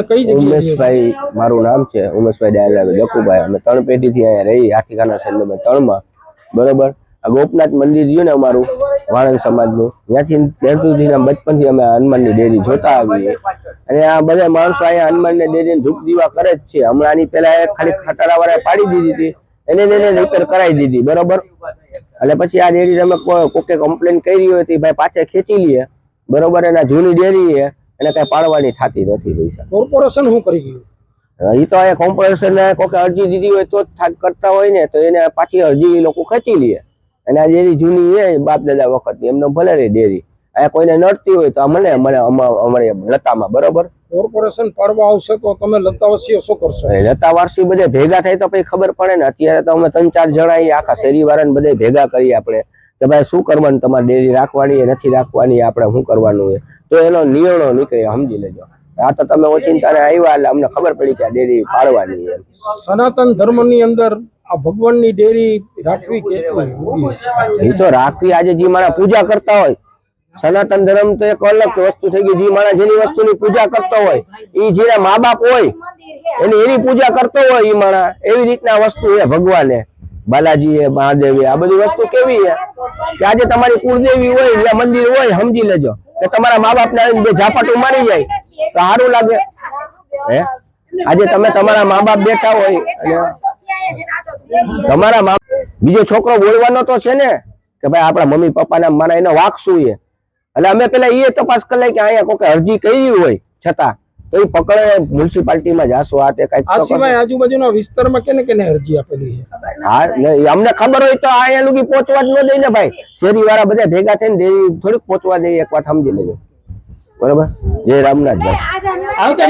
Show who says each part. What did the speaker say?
Speaker 1: કઈ જગ્યાએ?
Speaker 2: ઉમેશભાઈ મારું નામ છે, ઉમેશભાઈ દયાલાલ જકુભાઈ. અમે 3 પેઢીથી અહીંયા રહી હાથીખાના શહેર નંબર 3 બરોબર. આ ગોપનાથ મંદિર રહ્યું ને અમારું વાણંદ સમાજનું, ત્યાંથી બચપનથી અમે હનુમાનની ડેરી જોતા આવીએ અને આ બધા માણસો અહીંયા હનુમાનની ડેરીને ધૂપ દીવા કરે જ છે. હમણાં આની પહેલા ખાલી ખટારા વાળા પાડી દીધી હતી, એને રિપેર કરાવી દીધી બરોબર. એટલે પછી આ ડેરી અમે કોકે કમ્પ્લેન કરી હોય તો ભાઈ પાછા ખેંચી લઈએ બરોબર. એના જૂની ડેરી છે એને કઈ પાડવાની થતી નથી પૈસા.
Speaker 1: કોર્પોરેશન શું કરી ગયું?
Speaker 2: એ તો અહીંયા કોર્પોરેશન કોકે અરજી દીધી હોય તો જ કરતા હોય ને, તો એને પાછી અરજી લોકો ખેંચી લે. અને આ ડેરી જૂની છે બાપ દાદા વખતની, એમને ભલે રે ડેરી. અહીંયા કોઈને નડતી હોય તો મને અમારે લતામાં બરોબર.
Speaker 1: કોર્પોરેશન પાડવા આવશે તો તમે લતાવાસીઓ શું કરશો?
Speaker 2: લતાવાસી બધે ભેગા થાય તો પછી ખબર પડે ને. અત્યારે તો અમે 3-4 જણા આખા શેરી વાળાને બધે ભેગા કરીએ આપણે કે ભાઈ શું કરવાનું, તમારે ડેરી રાખવાની નથી રાખવાની, આપણે શું કરવાનું હોય તો એનો નિર્ણય નીકળે, સમજી લેજો. આ તો તમે ઓચિંતાને આવ્યા એટલે અમને ખબર પડી કે આ ડેરી પાડવાની એમ.
Speaker 1: સનાતન ધર્મની અંદર આ ભગવાનની ડેરી રાખવી
Speaker 2: એ તો રાખવી. આજે જે મારા પૂજા કરતા હોય, સનાતન ધર્મ તો એક અલગ વસ્તુ થઈ ગઈ. જે માણસ જેની વસ્તુની પૂજા કરતો હોય, એ જેના મા બાપ હોય એની પૂજા કરતો હોય, એ માણસ એવી રીતના વસ્તુ છે ભગવાને. બાલાજી મહાદેવી આ બધી વસ્તુ કેવી છે કે આજે તમારી કુળદેવી હોય યા મંદિર હોય, સમજી લેજો કે તમારા મા બાપ ને બે ઝાપટું મારી જાય તો સારું લાગે હે. આજે તમે તમારા મા બાપ બેઠા હોય અને તમારા બીજો છોકરો બોલવાનો તો છે ને કે ભાઈ આપણા મમ્મી પપ્પાના મારા એનો વાક શું છે. એટલે અમે પેલા એ તપાસ કરી કે અહીંયા કોઈ અરજી કરી હોય છતાં તો એ પકડે મ્યુનિસિપાલિટીમાં જાશો. આ તે કઈક
Speaker 1: આજુબાજુના વિસ્તારમાં કેને અરજી આપેલી છે?
Speaker 2: હા અમને ખબર હોય તો અહીંયા લોકો પહોંચવા જ ન દે ને ભાઈ. શેરી વાળા બધા ભેગા થઈને થોડીક પહોંચવા દે, એક વાત સમજી લેજો બરોબર. જય રામનાથ ભાઈ.